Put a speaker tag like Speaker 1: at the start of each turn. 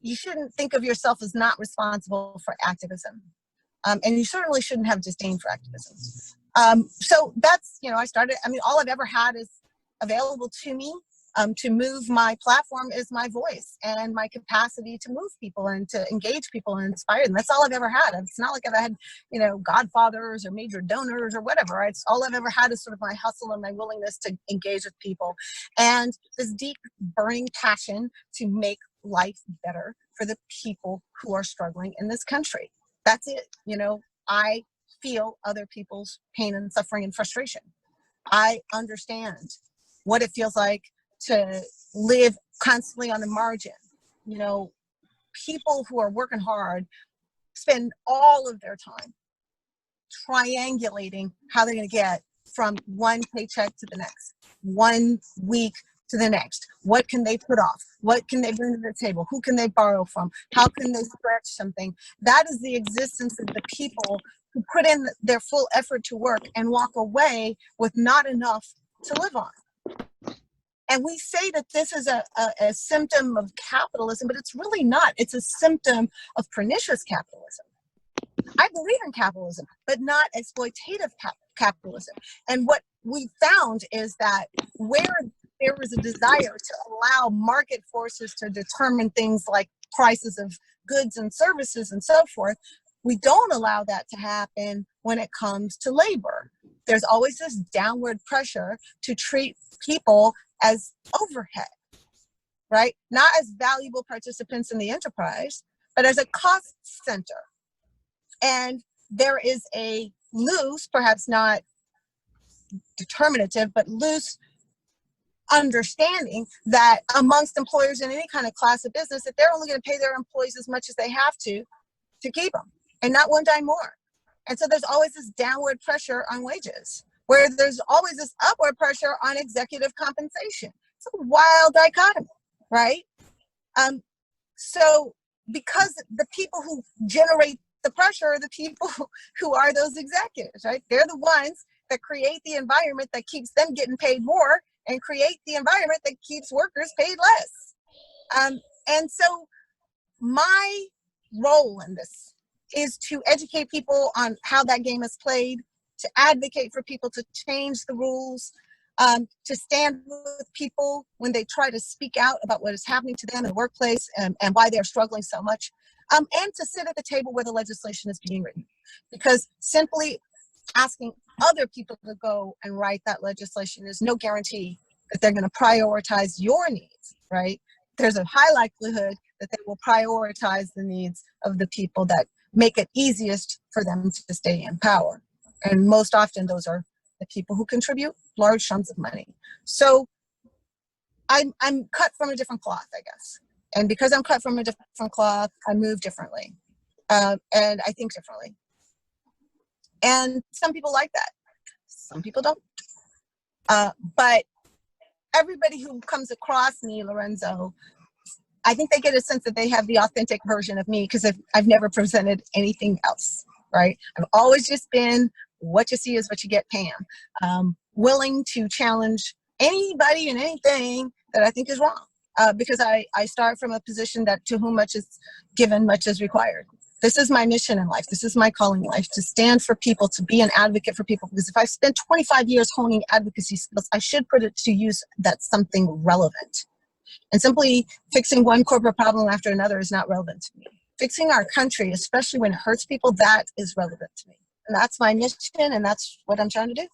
Speaker 1: you shouldn't think of yourself as not responsible for activism. And you certainly shouldn't have disdain for activism. So that's, I started, all I've ever had is available to me. To move my platform is my voice and my capacity to move people and to engage people and inspire them. That's all I've ever had. It's not like I've had, godfathers or major donors or whatever. It's all I've ever had is sort of my hustle and my willingness to engage with people and this deep burning passion to make life better for the people who are struggling in this country. That's it. I feel other people's pain and suffering and frustration. I understand what it feels like to live constantly on the margin. People who are working hard spend all of their time triangulating how they're going to get from one paycheck to the next, 1 week to the next. What can they put off? What can they bring to the table? Who can they borrow from? How can they stretch something? That is the existence of the people who put in their full effort to work and walk away with not enough to live on. And we say that this is a symptom of capitalism, but it's really not. It's a symptom of pernicious capitalism. I believe in capitalism, but not exploitative capitalism. And what we found is that where there was a desire to allow market forces to determine things like prices of goods and services and so forth, we don't allow that to happen when it comes to labor. There's always this downward pressure to treat people as overhead, right? Not as valuable participants in the enterprise, but as a cost center. And there is a loose, perhaps not determinative, but loose understanding that amongst employers in any kind of class of business, that they're only going to pay their employees as much as they have to keep them, and not one dime more. And so there's always this downward pressure on wages, where there's always this upward pressure on executive compensation. It's a wild dichotomy, right? So because the people who generate the pressure are the people who are those executives, right? They're the ones that create the environment that keeps them getting paid more and create the environment that keeps workers paid less. And so my role in this is to educate people on how that game is played, to advocate for people to change the rules, to stand with people when they try to speak out about what is happening to them in the workplace and why they're struggling so much, and to sit at the table where the legislation is being written. Because simply asking other people to go and write that legislation is no guarantee that they're going to prioritize your needs, right? There's a high likelihood that they will prioritize the needs of the people that make it easiest for them to stay in power. And most often those are the people who contribute large sums of money. So I'm cut from a different cloth, I guess. And because I'm cut from a different cloth, I move differently. And I think differently. And some people like that. Some people don't. But everybody who comes across me, Lorenzo, I think they get a sense that they have the authentic version of me because I've never presented anything else, right? I've always just been what you see is what you get, Pam. Willing to challenge anybody and anything that I think is wrong, because I start from a position that to whom much is given, much is required. This is my mission in life. This is my calling in life, to stand for people, to be an advocate for people. Because if I spent 25 years honing advocacy skills, I should put it to use that's something relevant. And simply fixing one corporate problem after another is not relevant to me. Fixing our country, especially when it hurts people, that is relevant to me. And that's my mission, and that's what I'm trying to do.